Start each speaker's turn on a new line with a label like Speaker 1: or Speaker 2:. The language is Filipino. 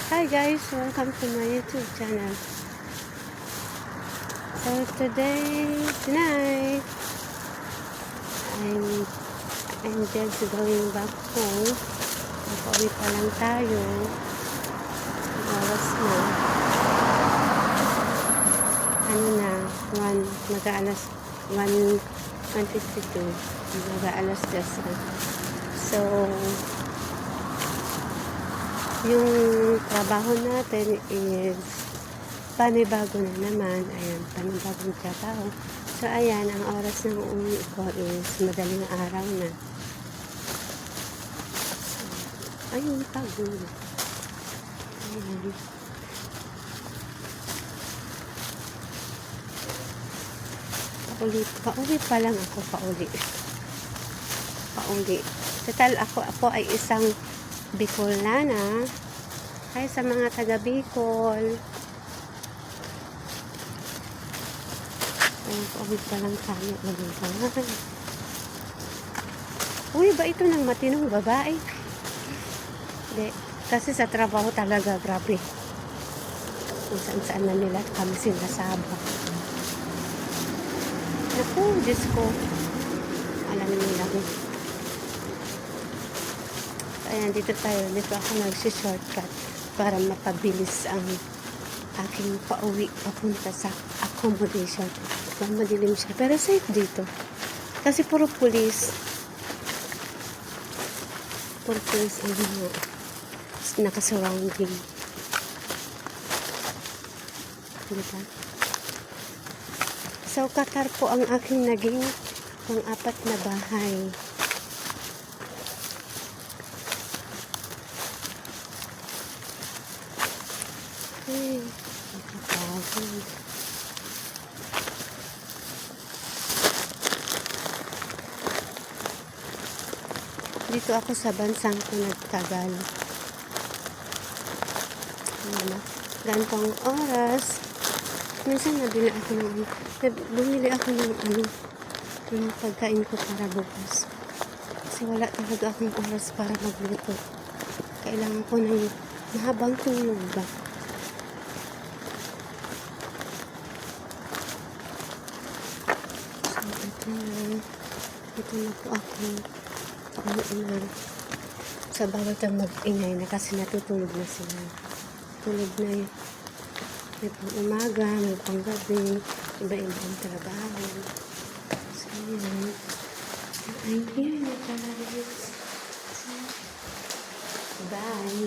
Speaker 1: Hi guys, welcome to my YouTube channel. So tonight, I'm just going back home. Pauwi pa lang tayo. Ang oras na. Ano na, mag-aalas 1:52. Mag-aalas 10 na. So, yung trabaho natin is panibago na naman. Ayan, panibagong trabaho. So, ayan, ang oras ng uwi ko is madaling araw na. So, ayun, pagod. Ayan. Pauwi pa lang ako, pauwi. Total, ako ay isang Bicolana. Hi sa mga taga Bicol. Ayun, pauwi pa lang tayo. Uy, ba ito ng matinong babae? Hindi. Kasi sa trabaho talaga, grabe. Kung saan na nila kami sinasaba. Naku, Diyos ko. Alam nila. Ayan, dito ako nagsi-shortcut para mapabilis ang aking pauwi papunta sa accommodation. Madilim siya, pero safe dito. Kasi puro pulis ang nakasurrounding. Diba? So, Qatar po ang aking naging pang-apat na bahay. Ay, nakapagod. Dito ako sa bansang ko nagtagal. Gantong oras. Minsan bumili ako ng yung pagkain ko para bukas. Kasi wala talaga akong oras para magluto. Kailangan ko ng mahabang tulog ba. So, ito na po ako. Sa bawal kang mag-ingay na kasi natutulog na sila. Tulog na yun. May pang umaga, may pang gabi, iba-ibang trabaho. So, yun. I'm here na guys. Bye.